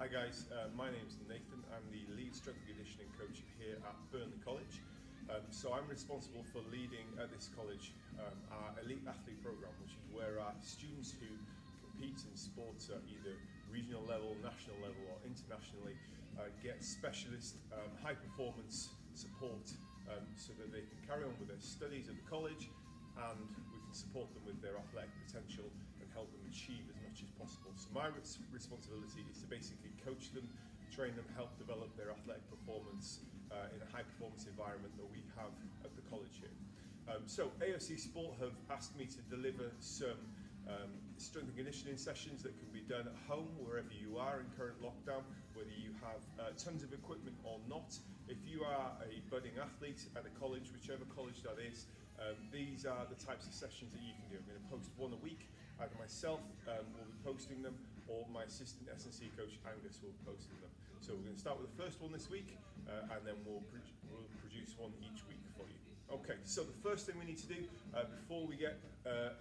Hi guys, my name's Nathan. I'm the lead strength and conditioning coach here at Burnley College. So I'm responsible for leading at this college our elite athlete program, which is where our students who compete in sports at either regional level, national level or internationally get specialist high performance support so that they can carry on with their studies at the college, and we can support them with their athletic potential and help them achieve as much as possible. So my responsibility is to basically coach them, train them, help develop their athletic performance in a high performance environment that we have at the college here. So AOC Sport have asked me to deliver some strength and conditioning sessions that can be done at home wherever you are in current lockdown, whether you have tons of equipment or not. If you are a budding athlete at a college, whichever college that is, these are the types of sessions that you can do. I'm going to post one a week. Either myself will be posting them, or my assistant S&C coach Angus will be posting them. So we're going to start with the first one this week, and then we'll produce one each week for you. Okay, so the first thing we need to do before we get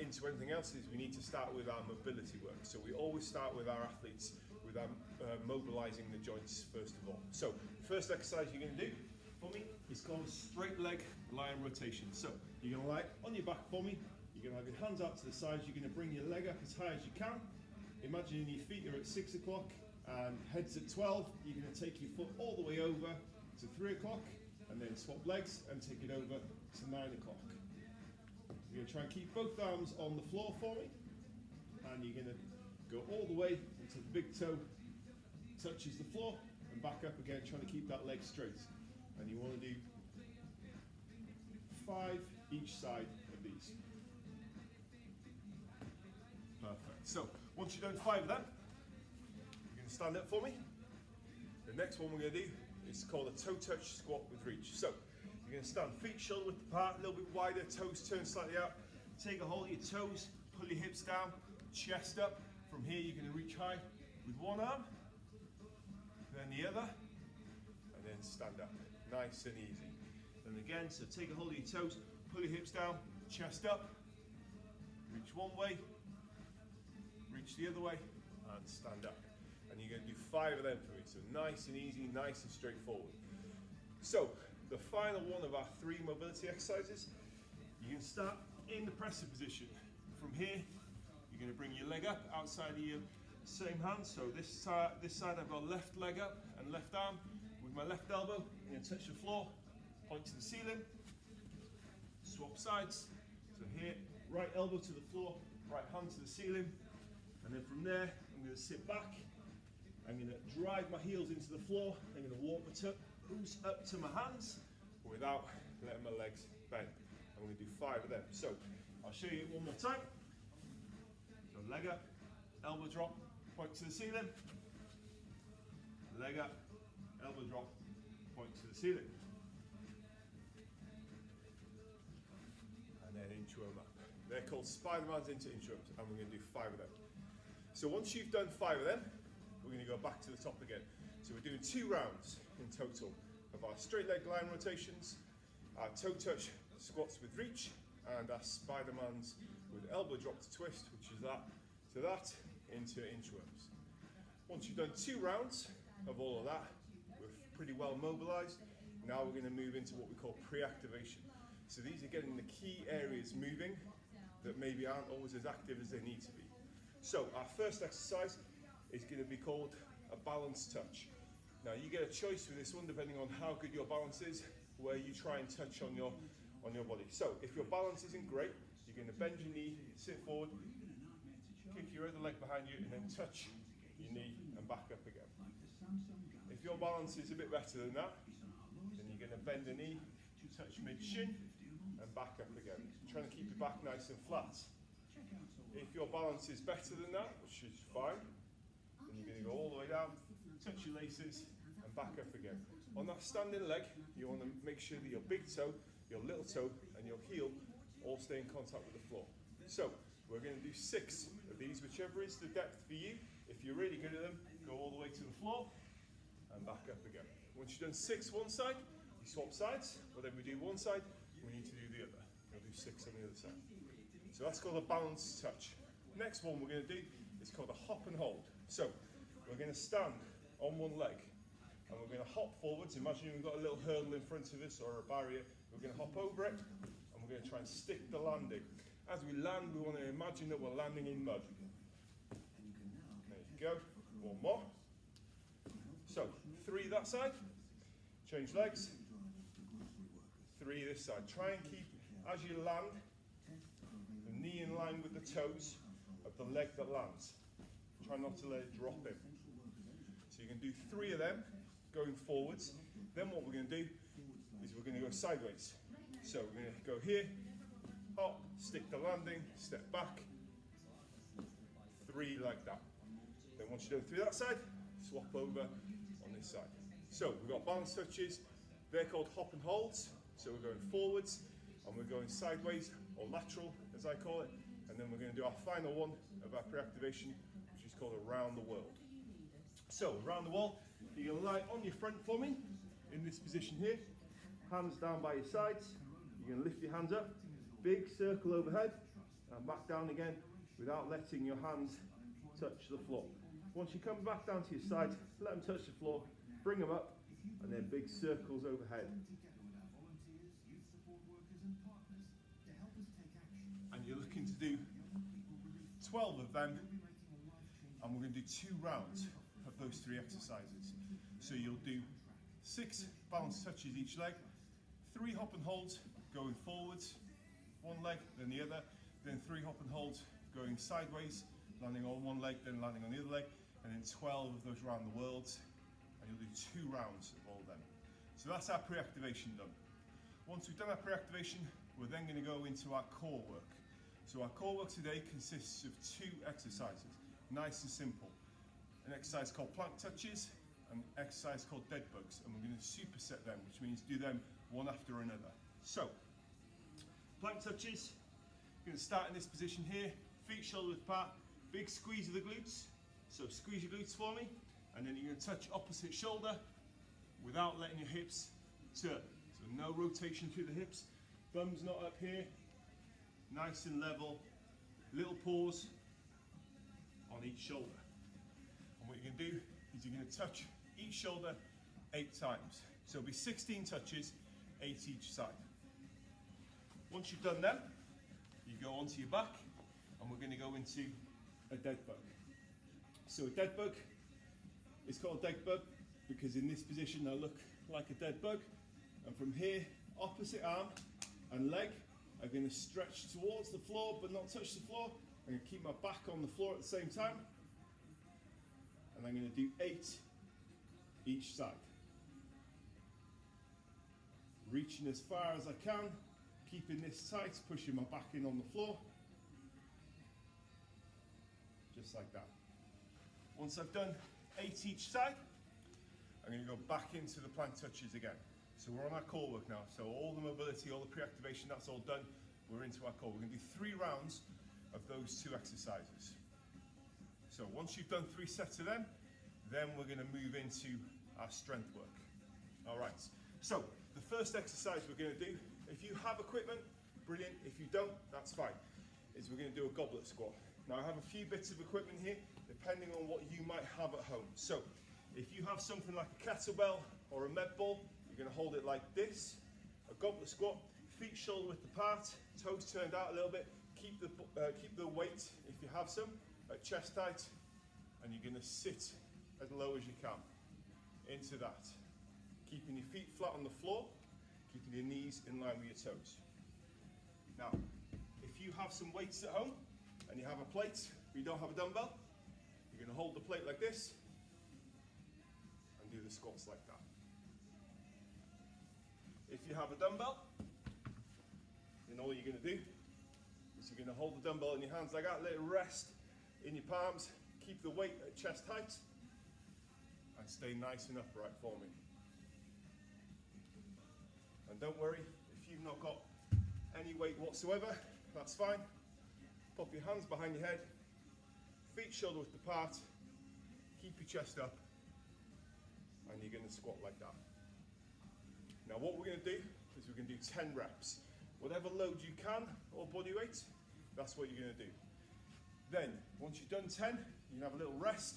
into anything else is we need to start with our mobility work. So we always start with our athletes with mobilizing the joints first of all. So the first exercise you're going to do for me is called straight leg lie-on rotation. So you're going to lie on your back for me. You're going to have your hands out to the sides. You're going to bring your leg up as high as you can. Imagining your feet are at 6 o'clock and head's at 12. You're going to take your foot all the way over to 3 o'clock and then swap legs and take it over to 9 o'clock. You're going to try and keep both arms on the floor for me, and you're going to go all the way until the big toe touches the floor and back up again, trying to keep that leg straight. And you want to do 5 each side of these. Perfect. So once you've done 5 of them, you're going to stand up for me. The next one we're going to do is called a toe touch squat with reach. So you're going to stand feet shoulder width apart, a little bit wider, toes turned slightly out. Take a hold of your toes, pull your hips down, chest up. From here you're going to reach high with one arm, then the other, and then stand up. Nice and easy. And again, so take a hold of your toes, pull your hips down, chest up, reach one way, reach the other way, and stand up. And you're going to do 5 of them for me. So nice and easy, nice and straightforward. So the final one of our 3 mobility exercises, you can start in the presser position. From here, you're going to bring your leg up outside of your same hand. So this side I've got left leg up and left arm. With my left elbow, I'm going to touch the floor, point to the ceiling, swap sides. So here, right elbow to the floor, right hand to the ceiling. And then from there, I'm going to sit back. I'm going to drive my heels into the floor. I'm going to walk my toes up to my hands without letting my legs bend. I'm going to do 5 of them. So I'll show you it one more time. So leg up, elbow drop, point to the ceiling. Leg up, elbow drop, point to the ceiling. And then inchworm up. They're called Spiderman's into inchworms, and we're going to do 5 of them. So once you've done 5 of them, we're going to go back to the top again. So we're doing 2 rounds in total of our straight leg line rotations, our toe touch squats with reach, and our Spidermans with elbow drop to twist, which is that to that into inchworms. Once you've done 2 rounds of all of that, we're pretty well mobilized. Now we're going to move into what we call pre-activation. So these are getting the key areas moving that maybe aren't always as active as they need to be. So our first exercise is going to be called a balance touch. Now you get a choice with this one depending on how good your balance is, where you try and touch on your body. So if your balance isn't great, you're going to bend your knee, sit forward, kick your other leg behind you, and then touch your knee and back up again. If your balance is a bit better than that, then you're going to bend the knee, touch mid-shin, and back up again. Trying to keep your back nice and flat. If your balance is better than that, which is fine, then you're going to go all the way down, touch your laces, and back up again. On that standing leg, you want to make sure that your big toe, your little toe, and your heel all stay in contact with the floor. So we're going to do 6 of these, whichever is the depth for you. If you're really good at them, go all the way to the floor and back up again. Once you've done 6 one side, you swap sides. Whatever we do one side, we need to do the other. We'll do 6 on the other side. So that's called a balance touch. Next one we're going to do is called a hop and hold. So we're going to stand on one leg. And we're going to hop forwards. Imagine we've got a little hurdle in front of us or a barrier. We're going to hop over it and we're going to try and stick the landing. As we land, we want to imagine that we're landing in mud. There you go. One more. So, 3 that side. Change legs. 3 this side. Try and keep, as you land, the knee in line with the toes of the leg that lands. Try not to let it drop in. So you can do 3 of them going forwards. Then what we're going to do is we're going to go sideways. So we're going to go here, hop, stick the landing, step back, 3 like that. Then once you're done 3 that side, swap over on this side. So we've got balance touches. They're called hop and holds. So we're going forwards and we're going sideways or lateral as I call it. And then we're going to do our final one of our pre-activation, which is called around the world. So around the wall, you're going to lie on your front for me in this position here. Hands down by your sides. You're going to lift your hands up, big circle overhead, and back down again without letting your hands touch the floor. Once you come back down to your side, let them touch the floor, bring them up, and then big circles overhead. And you're looking to do 12 of them, and we're going to do 2 rounds of those 3 exercises. So you'll do 6 balance touches each leg, 3 hop and holds going forwards, one leg, then the other, then 3 hop and holds going sideways, landing on one leg, then landing on the other leg, and then 12 of those around the world, and you'll do 2 rounds of all of them. So that's our pre-activation done. Once we've done our pre-activation, we're then going to go into our core work. So our core work today consists of 2 exercises, nice and simple. An exercise called plank touches, and an exercise called Deadbugs, and we're going to superset them, which means do them one after another. So, plank touches, you're going to start in this position here, feet shoulder width apart, big squeeze of the glutes, so squeeze your glutes for me, and then you're going to touch opposite shoulder without letting your hips turn. So no rotation through the hips, thumbs not up here, nice and level, little pause on each shoulder. And what you're going to do is you're going to touch each shoulder 8 times. So it'll be 16 touches, 8 each side. Once you've done them, you go onto your back, and we're going to go into a dead bug. So a dead bug is called a dead bug because in this position I look like a dead bug, and from here, opposite arm and leg are going to stretch towards the floor but not touch the floor. I'm going to keep my back on the floor at the same time, and I'm going to do 8 each side. Reaching as far as I can, keeping this tight, pushing my back in on the floor. Just like that. Once I've done 8 each side, I'm going to go back into the plank touches again. So we're on our core work now. So all the mobility, all the pre-activation, that's all done. We're into our core. We're going to do 3 rounds of those 2 exercises. So once you've done 3 sets of them, then we're going to move into our strength work. All right. So the first exercise we're going to do, if you have equipment, brilliant. If you don't, that's fine. Is we're going to do a goblet squat. Now I have a few bits of equipment here, depending on what you might have at home. So if you have something like a kettlebell or a med ball, you're going to hold it like this. A goblet squat, feet shoulder width apart, toes turned out a little bit. Keep the weight, if you have some, at chest height, and you're going to sit as low as you can into that. Keeping your feet flat on the floor, keeping your knees in line with your toes. Now, if you have some weights at home and you have a plate, but you don't have a dumbbell, you're going to hold the plate like this and do the squats like that. If you have a dumbbell, then all you're going to do is you're going to hold the dumbbell in your hands like that, let it rest in your palms, keep the weight at chest height, and stay nice and upright for me. And don't worry, if you've not got any weight whatsoever, that's fine. Pop your hands behind your head, feet shoulder width apart, keep your chest up, and you're going to squat like that. Now what we're going to do is we're going to do 10 reps. Whatever load you can, or body weight, that's what you're going to do. Then, once you've done 10, you can have a little rest,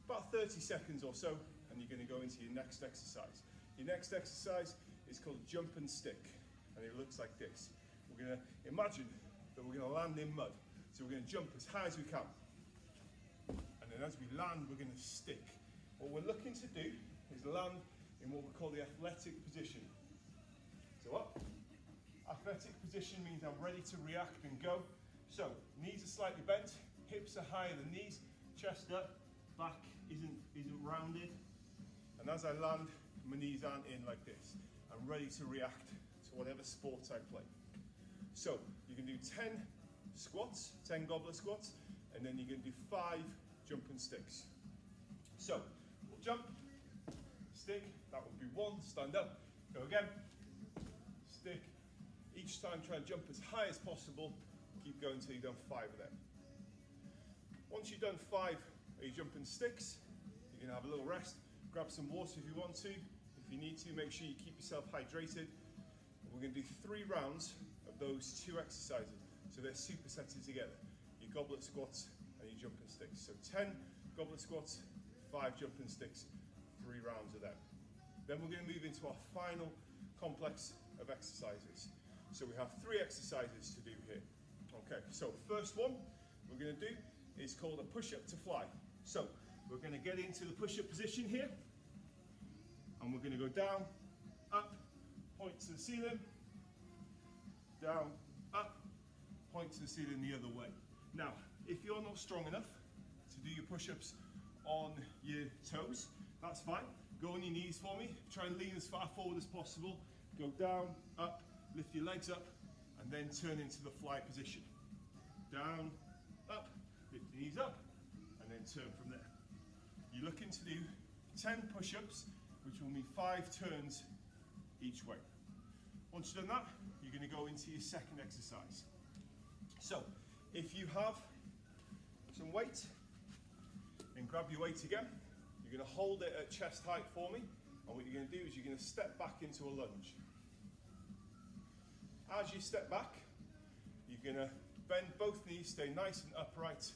about 30 seconds or so, and you're going to go into your next exercise. Your next exercise is called jump and stick, and it looks like this. We're going to imagine that we're going to land in mud. So we're going to jump as high as we can. And then as we land, we're going to stick. What we're looking to do is land in what we call the athletic position. So up. Athletic position means I'm ready to react and go. So knees are slightly bent, hips are higher than knees, chest up, back isn't rounded. And as I land, my knees aren't in like this. I'm ready to react to whatever sport I play. So you can do 10 squats, 10 goblet squats, and then you're going to do 5 jump and sticks. So we'll jump, stick, that would be 1, stand up, go again, stick. Each time try and jump as high as possible, keep going until you've done 5 of them. Once you've done 5 of your jumping sticks, you're going to have a little rest, grab some water if you want to. If you need to, make sure you keep yourself hydrated. And we're going to do 3 rounds of those 2 exercises. So they're supersetted together. Your goblet squats and your jumping sticks. So 10 goblet squats, 5 jumping sticks, 3 rounds of them. Then we're going to move into our final complex of exercises. So we have 3 exercises to do here. Okay, so first one we're going to do is called a push-up to fly. So we're going to get into the push-up position here, and we're going to go down, up, point to the ceiling, down, up, point to the ceiling the other way. Now, if you're not strong enough to do your push-ups on your toes, that's fine. Go on your knees for me. Try and lean as far forward as possible. Go down, up, lift your legs up, and then turn into the fly position. Down, up, lift your knees up, and then turn from there. You're looking to do 10 push-ups, which will mean 5 turns each way. Once you've done that, you're going to go into your second exercise. So, if you have some weight, then grab your weight again. You're going to hold it at chest height for me, and what you're going to do is you're going to step back into a lunge. As you step back, you're going to bend both knees, stay nice and upright,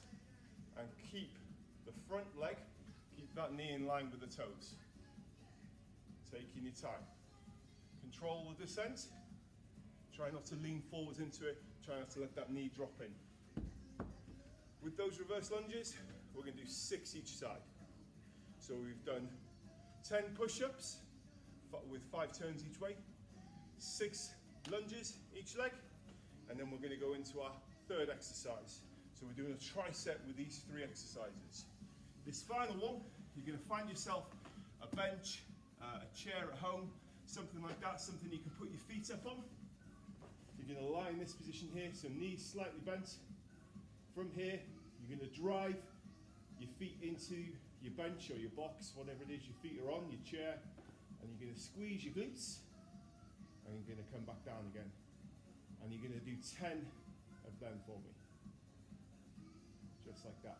and keep the front leg, keep that knee in line with the toes. Taking your time. Control the descent. Try not to lean forwards into it. Try not to let that knee drop in. With those reverse lunges, we're going to do 6 each side. So we've done 10 push-ups with 5 turns each way, 6 lunges each leg, and then we're going to go into our third exercise. So we're doing a tricep with these 3 exercises. This final one, you're going to find yourself a bench, a chair at home, something like that, something you can put your feet up on. You're going to lie in this position here, so knees slightly bent. From here, you're going to drive your feet into your bench or your box, whatever it is your feet are on, your chair, and you're going to squeeze your glutes, and you're going to come back down again. And you're going to do 10 of them for me. Just like that.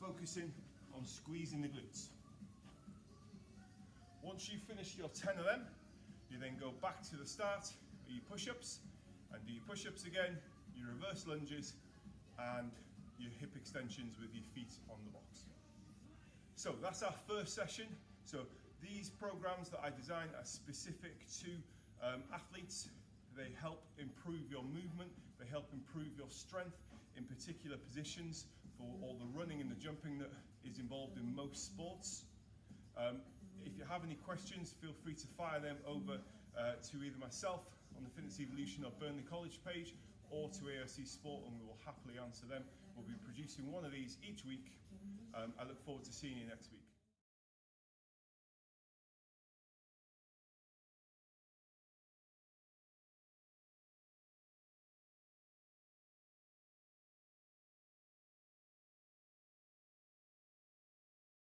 Focusing on squeezing the glutes. Once you've finished your 10 of them, you then go back to the start of your push-ups, and do your push-ups again, your reverse lunges, and your hip extensions with your feet on the box. So that's our first session. So these programs that I design are specific to athletes. They help improve your movement, they help improve your strength in particular positions for all the running and the jumping that is involved in most sports. If you have any questions, feel free to fire them over to either myself on the Fitness Evolution or Burnley College page, or to AOC Sport, and we will happily answer them. We'll be producing one of these each week. I look forward to seeing you next week.